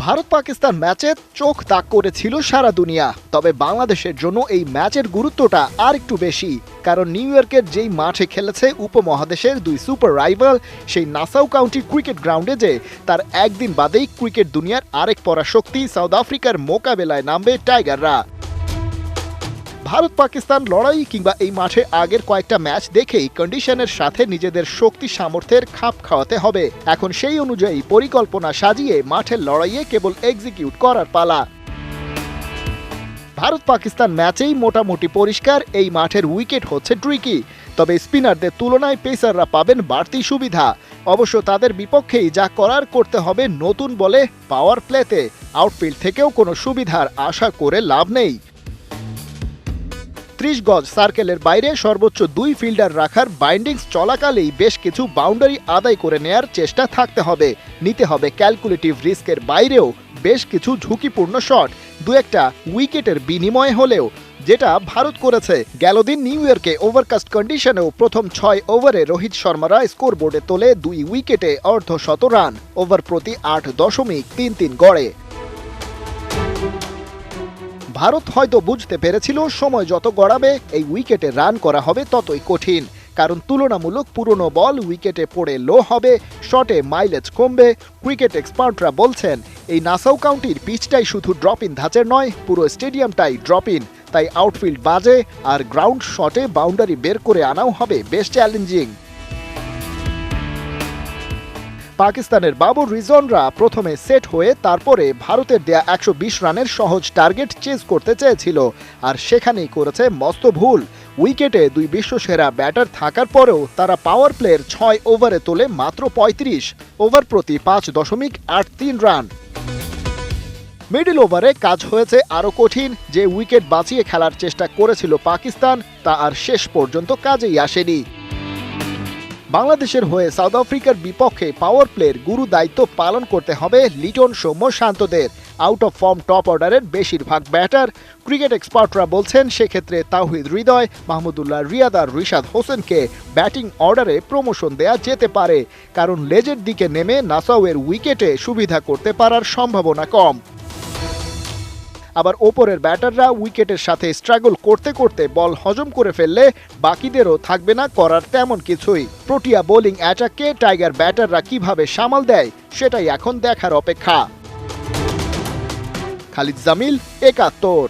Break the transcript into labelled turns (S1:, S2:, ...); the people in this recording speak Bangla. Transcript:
S1: ভারত পাকিস্তান ম্যাচে চোখ তাক করেছিল সারা দুনিয়া, তবে বাংলাদেশের জন্য এই ম্যাচের গুরুত্বটা আর একটু বেশি। কারণ নিউ ইয়র্কের যেই মাঠে খেলেছে উপমহাদেশের দুই সুপার রাইভাল, সেই নাসাউ কাউন্টি ক্রিকেট গ্রাউন্ডে যে তার একদিন বাদেই ক্রিকেট দুনিয়ার আরেক পরাশক্তি সাউথ আফ্রিকার মোকাবেলায় নামবে টাইগাররা। ভারত পাকিস্তান লড়াই কিংবা এই মাঠে আগের কয়েকটা ম্যাচ দেখেই কন্ডিশনের সাথে নিজেদের শক্তি সামর্থ্যের খাপ খাওয়াতে হবে। এখন সেই অনুযায়ী পরিকল্পনা সাজিয়ে মাঠের লড়াইয়ে কেবল এক্সিকিউট করার পালা। ভারত পাকিস্তান ম্যাচেই মোটামুটি পরিষ্কার এই মাঠের উইকেট হচ্ছে ট্রিকি, তবে স্পিনারদের তুলনায় পেসাররা পাবেন বাড়তি সুবিধা। অবশ্য তাদের বিপক্ষেই যা করার করতে হবে নতুন বলে পাওয়ার প্লেতে। আউটফিল্ড থেকেও কোনো সুবিধার আশা করে লাভ নেই। 30 গজ সার্কেলের বাইরে সর্বোচ্চ 2 ফিল্ডার রাখার বাইন্ডিংস চলাকালেই বেশ কিছু বাউন্ডারি আদায় করে নেয়ার চেষ্টা থাকতে হবে। নিতে হবে ক্যালকুলেটিভ রিস্কের বাইরেও বেশ কিছু ঝুঁকিপূর্ণ শট, দু একটা উইকেটের বিনিময়ে হলেও, যেটা ভারত করেছে। গেল দিন নিউ ইয়র্কে ওভারকাস্ট কন্ডিশনেও প্রথম 6 ওভারে রোহিত শর্মারা স্কোরবোর্ডে তোলে 2 উইকেটে অর্ধশত রান, ওভার প্রতি 8.33 গড়ে। ভারত হয়তো বুঝতে পেরেছিল সময় যত গড়াবে এই উইকেটে রান করা হবে ততই কঠিন, কারণ তুলনামূলক পুরনো বল উইকেটে পড়ে লো হবে, শটে মাইলেজ কমবে। ক্রিকেট এক্সপার্টরা বলছেন এই নাসাউ কাউন্টির পিচটাই শুধু ড্রপ ইন ধাঁচের নয়, পুরো স্টেডিয়ামটাই ড্রপ ইন। তাই আউটফিল্ড বাজে আর গ্রাউন্ড শটে বাউন্ডারি বের করে আনাও হবে বেশ চ্যালেঞ্জিং। পাকিস্তানের বাবর রিজওয়ানরা প্রথমে সেট হয়ে তারপরে ভারতের দেয়া 120 রানের সহজ টার্গেট চেজ করতে চেয়েছিল, আর সেখানেই করেছে মস্ত ভুল। উইকেটে 2 বিশ্বসেরা ব্যাটার থাকার পরেও তারা পাওয়ার প্লের 6 ওভারে তোলে মাত্র 35, ওভার প্রতি 5.83 রান। মিডল ওভারে কাজ হয়েছে আরও কঠিন। যে উইকেট বাঁচিয়ে খেলার চেষ্টা করেছিল পাকিস্তান, তা আর শেষ পর্যন্ত কাজেই আসেনি। বাংলাদেশের হয়ে সাউথ আফ্রিকার বিপক্ষে পাওয়ার প্লের গুরু দায়িত্ব পালন করতে হবে লিটন, সৌম্য, শান্তদের। আউট অফ ফর্ম টপ অর্ডারের বেশিরভাগ ব্যাটার। ক্রিকেট এক্সপার্টরা বলছেন সেক্ষেত্রে তাওহিদ হৃদয়, মাহমুদুল্লাহ রিয়াদ আর রিশাদ হোসেনকে ব্যাটিং অর্ডারে প্রমোশন দেয়া যেতে পারে, কারণ লেজের দিকে নেমে নাসাউয়ের উইকেটে সুবিধা করতে পারার সম্ভাবনা কম। আবার ওপরের ব্যাটাররা উইকেটের সাথে স্ট্রাগল করতে করতে বল হজম করে ফেললে বাকিদেরও থাকবে না করার তেমন কিছুই। প্রোটিয়া বোলিং অ্যাটাককে টাইগার ব্যাটাররা কিভাবে সামাল দেয় সেটাই এখন দেখার অপেক্ষা। খালিদ জামিল, ৭১।